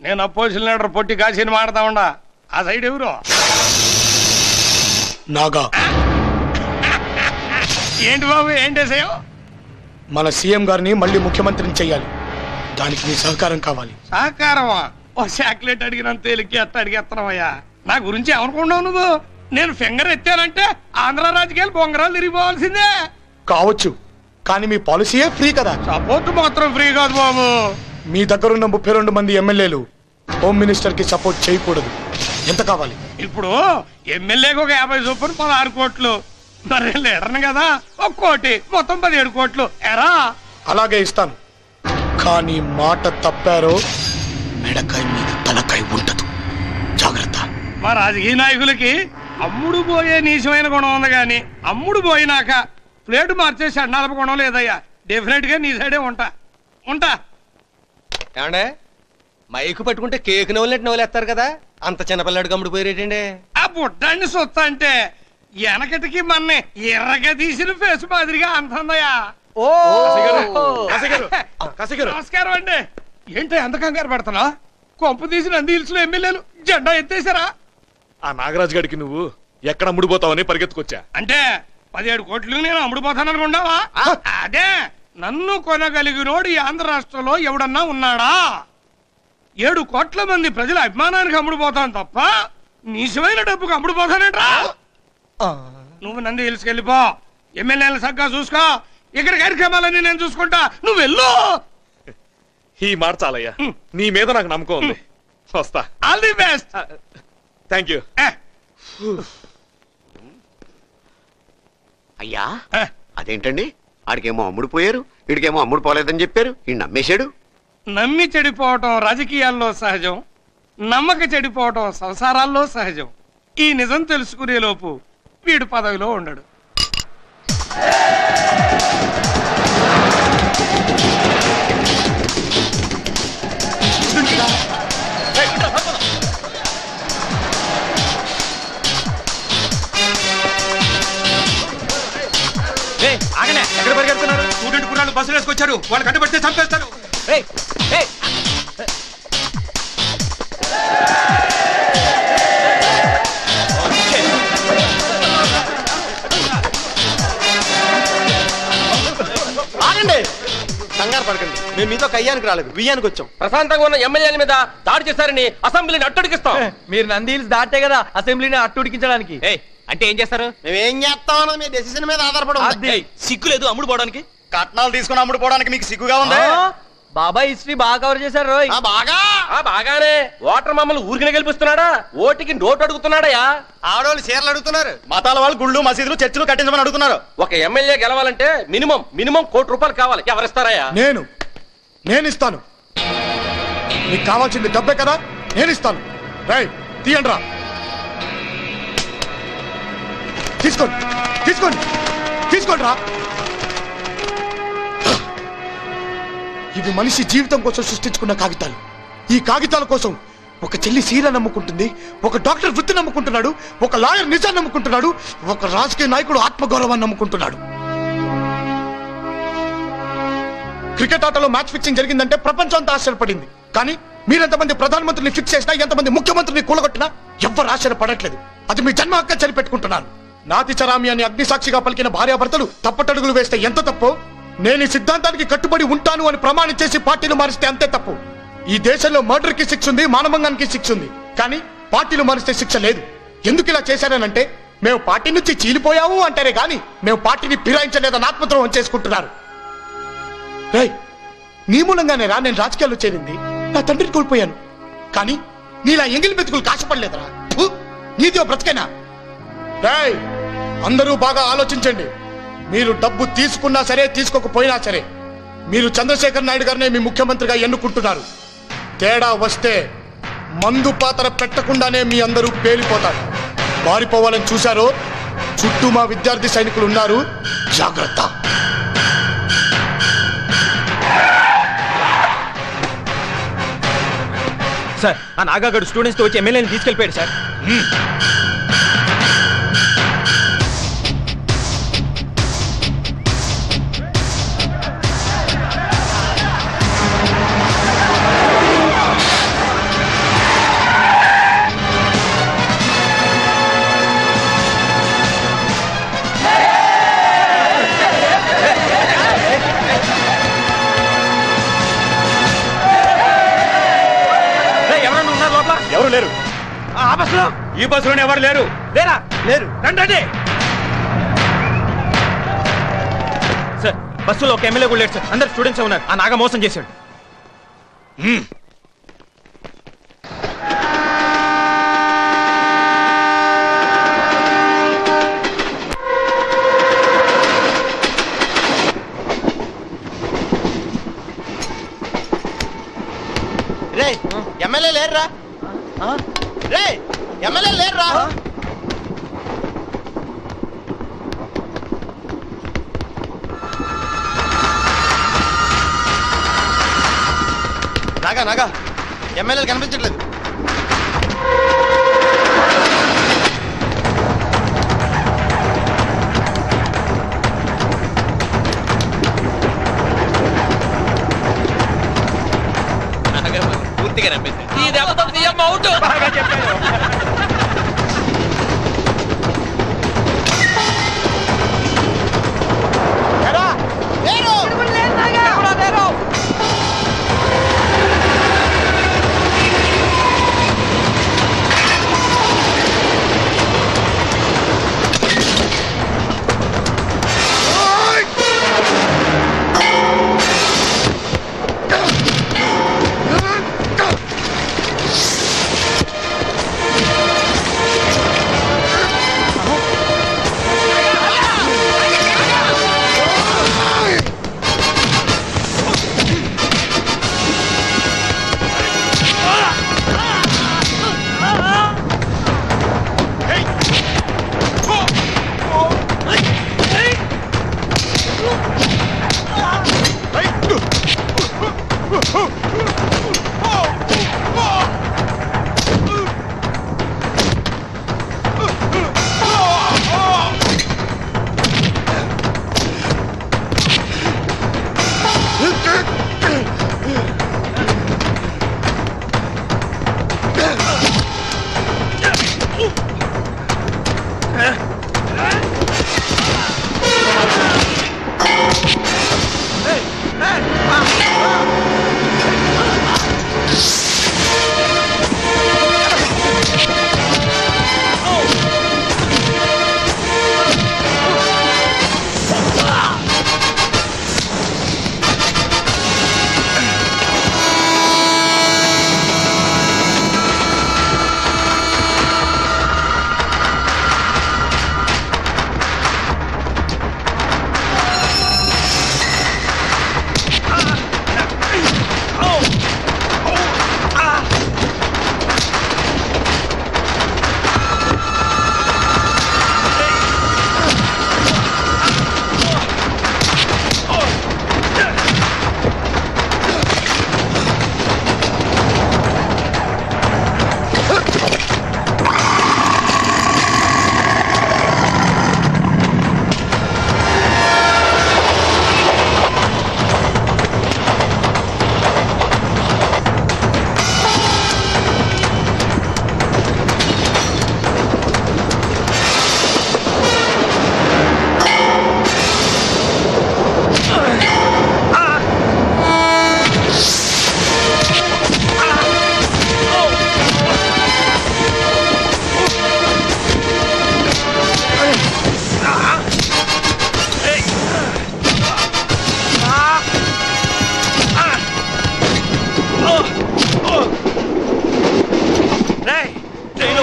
నేను opposition leader పొట్టి కాశీని మాడతా ఉండా. ఆ సైడ్ ఎవరు? నాగా. ఏంటి బాబు ఏంటేసావు? మన సీఎం గారిని మళ్ళీ ముఖ్యమంత్రిని చెయ్యాలి. దానికి మీ సహకారం కావాలి. సహకారమా? ఓ చాక్లెట్ అడిగినంత తేలికి అట్ట అడిగేస్తున్నావయ్యా. నా గురించి ఏమనుకున్నావు నువ్వు? నేను ఫింగర్ ఎత్తానంటే ఆంధ్ర రాజకీయాలు బొంగరాలు తిరిగిపోవాల్సిందే. కావచ్చు, కానీ మీ పాలసీయే ఫ్రీ కదా. సపోర్ట్ మాత్రం ఫ్రీ కాదు బాబు. మీ దగ్గరున్న 32 మంది ఎమ్మెల్యేలు హోమ్ మినిస్టర్ కి సపోర్ట్ చేయకూడదు. ఎంత కావాలి? ఇప్పుడు ఎమ్మెల్యేకి ఒక 50 చొప్పున 16 కోట్లు. మరి లీడర్ని కదా 1 కోటి, మొత్తం 17 కోట్లు. ఎరా? అలాగే ఇస్తాను, కానీ మాట తప్పారో మెడకాయ మీద తలకాయ ఉండదు. జాగ్రత్త. మా రాజకీయ నాయకులకి అమ్ముడు పోయే నీచమైన గుణం ఉంది, కానీ అమ్ముడు పోయినాక ప్లేటు మార్చేసి అన్నాలప గుణం లేదయ్యా. డెఫినెట్ గా నీ సైడే ఉంటా. ఏమండే, మైకు పట్టుకుంటే కేక్ నవ్వులెట్టు నవ్వులేస్తారు కదా, అంత చిన్నపిల్లాడు గమ్ముడు పోయేటండి. ఆ బుడ్డాన్ని సొత్త అంటే వెనకటికి మన్ని ఎర్రగా తీసిన ఫేస్ మాదిరిగా అంటుందయ్యా. నమస్కారం అండి. ఏంటి అంత కంగారు పడుతున్నా? కొంప తీసిన నంది హిల్స్ లో ఎమ్మెల్యేలు జెండా ఎత్తేసారా? ఆ నాగరాజు గడికి నువ్వు ఎక్కడ అమ్ముడుపోతావని పరిగెత్తుకొచ్చా. అంటే 17 కోట్లు నేను అమ్ముడుపోతాననుకున్నావా? అదే, నన్ను కొనగలిగినోడు ఈ ఆంధ్ర రాష్ట్రంలో ఎవడన్నా ఉన్నాడా? 7 కోట్ల మంది ప్రజల అభిమానానికి అమ్ముడుపోతాను తప్ప నీచమైన డబ్బుకు అమ్ముడుపోతానేట్రా? నువ్వు నంది హిల్స్కి వెళ్ళిపో, ఎమ్మెల్యేలను సగ్గా చూసుకో. ఇక్కడ కార్యక్రమాలన్నీ నేను చూసుకుంటా, నువ్వు వెళ్ళు. ఈ మాట చాలయ్యా, నీ మీద నాకు నమ్మకం ఉంది. వస్తా. All the best. Thank you. అయ్యా, అదేంటండి? ఆడికేమో అమ్ముడు పోయారు, వీడికేమో అమ్ముడు పోలేదని చెప్పారు. ఈ నమ్మేశాడు. నమ్మి చెడిపోవటం రాజకీయాల్లో సహజం, నమ్మక చెడిపోవటం సంసారాల్లో సహజం. ఈ నిజం తెలుసుకునే లోపు వీడు పదవిలో ఉండడు. ఆగనే, ఎక్కడ పరిగెడుతున్నారు? స్టూడెంట్ కుర్రాళ్ళు బస్సులు వేసుకొచ్చారు, వాళ్ళు కట్టుబడితే చంపేస్తారు. ఆగండి, కంగారు పడకండి. మేము మీతో కయ్యానికి రాలేదు, బియ్యానికి వచ్చాం. ప్రశాంతంగా ఉన్న ఎమ్మెల్యేల మీద దాడి చేశారని అసెంబ్లీని అట్టుడికిస్తాం. మీరు నంది హిల్స్ దాటే కదా అసెంబ్లీని అట్టుడికించడానికి. అంటే ఏం చేస్తారు? మేము ఏం చేస్తామో మీ డెసిషన్ మీద ఆధారపడి. సిగ్గు లేదు అమ్ముడు పోవడానికి? కట్నాలు తీసుకుని అమ్ముడు పోవడానికి మీకు సిగ్గుగా ఉంది? బాబాయ్ హిస్టరీ బాగా కవర్ చేశారు రోయ్. బాగానే. ఓటర్ మమ్మల్ని ఊరికి గెలిపిస్తున్నాడా? ఓటికి నోటు అడుగుతున్నాడయా? ఆడవాళ్ళు చీరలు అడుగుతున్నారు, మతాల వాళ్ళు గుళ్ళు మసీదులు చర్చిలు కట్టించమని అడుగుతున్నారు. ఒక ఎమ్మెల్యే గెలవాలంటే మినిమం ₹1 కోటి కావాలి. ఎవరిస్తారయ్యా? నేను ఇస్తాను. నీకు కావాల్సింది డబ్బే కదా, నేను ఇస్తాను. రైట్, తీయండి రా. తీసుకోండి రా. ఇవి మనిషి జీవితం కోసం సృష్టించుకున్న కాగితాలు. ఈ కాగితాల కోసం ఒక చెల్లి సీర నమ్ముకుంటుంది, ఒక డాక్టర్ వృత్తి నమ్ముకుంటున్నాడు, ఒక లాయర్ నిజాన్ని నమ్ముకుంటున్నాడు, ఒక రాజకీయ నాయకుడు ఆత్మగౌరవాన్ని నమ్ముకుంటున్నాడు. క్రికెట్ ఆటలో మ్యాచ్ ఫిక్సింగ్ జరిగిందంటే ప్రపంచం అంతా ఆశ్చర్యపడింది. కానీ మీరెంతమంది ప్రధానమంత్రిని ఫిక్స్ చేసినా, ఎంతమంది ముఖ్యమంత్రిని కూలగొట్టినా ఎవ్వరు ఆశ్చర్యపడట్లేదు. అది మీ జన్మ హక్కు చనిపెట్టుకుంటున్నాను. నాతి చరామి అని అగ్నిసాక్షిగా పలికిన భార్యాభర్తలు తప్పటడుగులు వేస్తే ఎంత తప్పో, నేను ఈ సిద్ధాంతానికి కట్టుబడి ఉంటాను అని ప్రమాణం చేసి పార్టీలు మారిస్తే అంతే తప్పు. ఈ దేశంలో మర్డర్ కి శిక్ష ఉంది, మానభంగానికి శిక్ష ఉంది, కానీ పార్టీలు మారిస్తే శిక్ష లేదు. ఎందుకు ఇలా చేశారనంటే, మేము పార్టీ నుంచి చీలిపోయాము అంటారే గాని మేము పార్టీని ఫిరాయించలేదని ఆత్మద్రోహం చేసుకుంటున్నారు. నీ మూలంగానే రా నేను రాజకీయాల్లో చేరింది. నా తండ్రిని కోల్పోయాను, కానీ నీలా ఎంగిలి మెతుకులు కాశపడలేదురా. నీదో బ్రతికేనా? అందరూ బాగా ఆలోచించండి. మీరు డబ్బు తీసుకున్నా సరే, తీసుకోకపోయినా సరే, మీరు చంద్రశేఖర్ నాయుడు గారినే మీ ముఖ్యమంత్రిగా ఎన్నుకుంటున్నారు. తేడా వస్తే మందు పాత్ర పెట్టకుండానే మీ అందరూ పేలిపోతారు. పారిపోవాలని చూశారో, చుట్టూ మా విద్యార్థి సైనికులు ఉన్నారు, జాగ్రత్త. సార్, ఆ నాగాగడు స్టూడెంట్స్ తో వచ్చి ఎమ్మెల్యేని తీసుకెళ్ళిపోయాడు సార్. బస్సులో ఈ బస్సులోనే ఎవరు లేరు. లేరా? లేరు. రండి. సార్ బస్సులో ఒక ఎమ్మెల్యే కూడా లేడు సార్. అందరు స్టూడెంట్స్ ఉన్నారు. ఆ నాగ మోసం చేశాడు. రే ఎమ్మెల్యే లేరురా. రే ఎమ్మెల్యే లేరురా. నాగా ఎమ్మెల్యేలు కనిపించట్లేదు. పూర్తిగా నమ్మేసి బాగా చెప్పారు.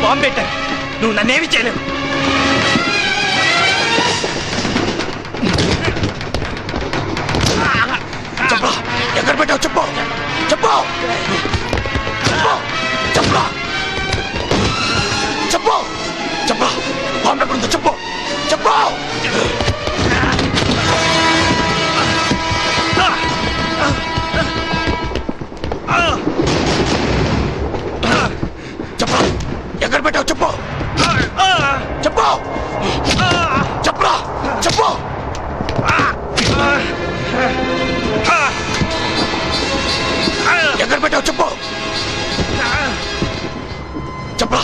బాంబు పెట్టారు. నువ్వు నన్నేమి చేయలేవు. చెప్పరా ఎక్కడ పెట్టావు? చెప్పు చెప్పు చెప్పరా చెప్పు చెప్పరా బాంబు ఎక్కడుందో చెప్పు చెప్పు. చెప్పరా ఎక్కడ పెట్టావు? చెప్పు చెప్పు చెప్పరా చెప్పు. ఎక్కడ పెట్టావు? చెప్పు చెప్పరా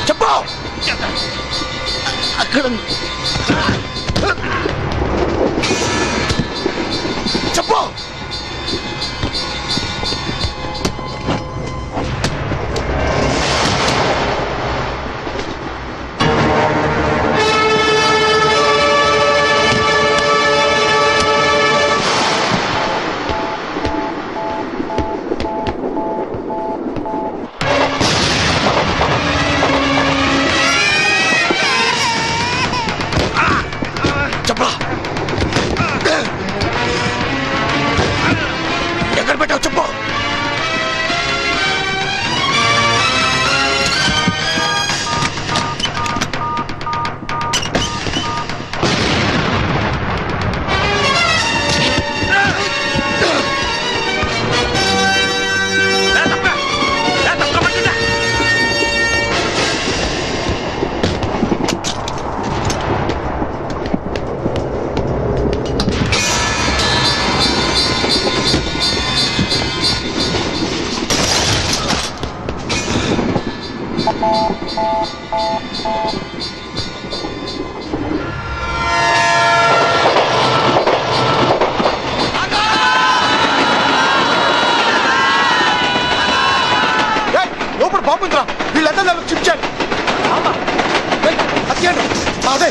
చెప్పు. అక్కడ చెప్పు. లోపల బాబుందిరా, వీళ్ళంతా నన్ను చిప్చారు. అదే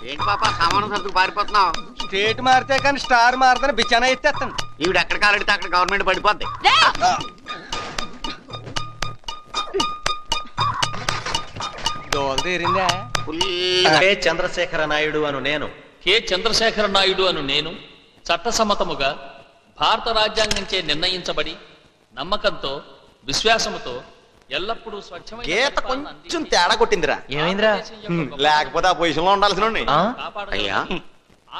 ఏంటి పాప సామాను సర్దుకు పారిపోతున్నావు? స్టేట్ మారితే కానీ స్టార్ మారుతాను బిచ్చానా ఎత్తేస్తాను. ఈవిడ ఎక్కడ కాలడితే అక్కడ గవర్నమెంట్ పడిపోద్ది. దోలు తీరిందా? కె. చంద్రశేఖర నాయుడు అను నేను కె. చంద్రశేఖర నాయుడు అను నేను చట్టసమ్మతముగా భారత రాజ్యాంగంచే నిర్ణయించబడి నమ్మకంతో విశ్వాసముతో ఎల్లప్పుడూ స్వచ్ఛమైన గీత కొంచెం తేడా కొట్టిందిరా. ఏమైందిరా? లేకపోతే ఆ పొజిషన్ లో ఉండాల్సిన అయ్యా,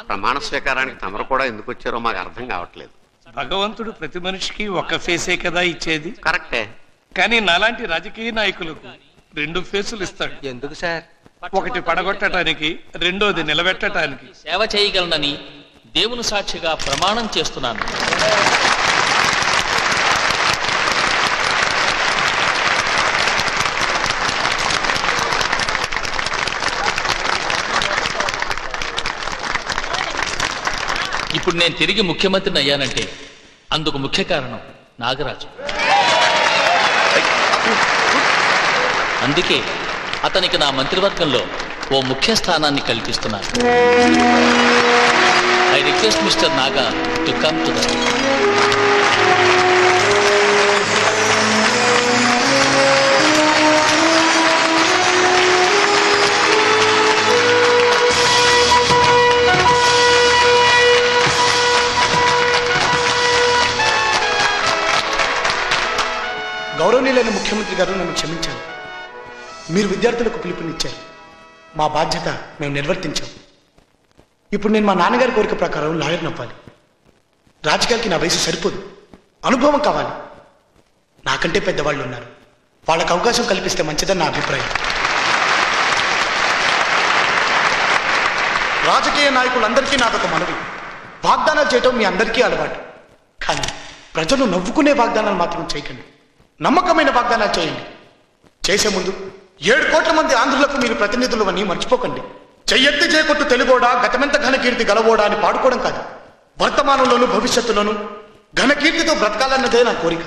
ప్రమాణ స్వీకారానికి తమరు కూడా ఎందుకు వచ్చారో మాకు అర్థం కావట్లేదు. భగవంతుడు ప్రతి మనిషికి ఒక ఫేసే కదా ఇచ్చేది. కరెక్టే, కానీ నాలాంటి రాజకీయ నాయకులకు 2 ఫేసులు ఇస్తాడు. ఎందుకు సార్? ఒకటి పడగొట్టడానికి, రెండోది నిలబెట్టడానికి. సేవ చేయగలనని దేవుని సాక్షిగా ప్రమాణం చేస్తున్నాను. ఇప్పుడు నేను తిరిగి ముఖ్యమంత్రిని అయ్యానంటే అందుకు ముఖ్య కారణం నాగరాజు. అందుకే అతనికి నా మంత్రివర్గంలో ఓ ముఖ్య స్థానాన్ని కల్పిస్తున్నాను. I request mister Naga to come to the గౌరవనీయులైన ముఖ్యమంత్రి గారు, నన్ను క్షమించాలి. మీరు విద్యార్థులకు పిలుపునిచ్చారు. మా బాధ్యత మేము నిర్వర్తించాం. ఇప్పుడు నేను మా నాన్నగారి కోరిక ప్రకారం లాయర్ని అవ్వాలి. రాజకీయాలకి నా వయసు సరిపోదు, అనుభవం కావాలి. నాకంటే పెద్దవాళ్ళు ఉన్నారు, వాళ్ళకు అవకాశం కల్పిస్తే మంచిదని నా అభిప్రాయం. రాజకీయ నాయకులందరికీ నాదొక మనవి. వాగ్దానాలు చేయటం మీ అందరికీ అలవాటు, కానీ ప్రజలు నవ్వుకునే వాగ్దానాలు మాత్రం చేయకండి. నమ్మకమైన వాగ్దానాలు చేయండి. చేసే ముందు 7 కోట్ల మంది ఆంధ్రులకు మీరు ప్రతినిధులు అని మర్చిపోకండి. చెయ్యెత్తి చేకొట్టు తెలుగోడా, గతమెంత ఘనకీర్తి గలవోడా అని పాడుకోవడం కాదు, వర్తమానంలోనూ భవిష్యత్తులోనూ ఘనకీర్తితో బ్రతకాలన్నదే నా కోరిక.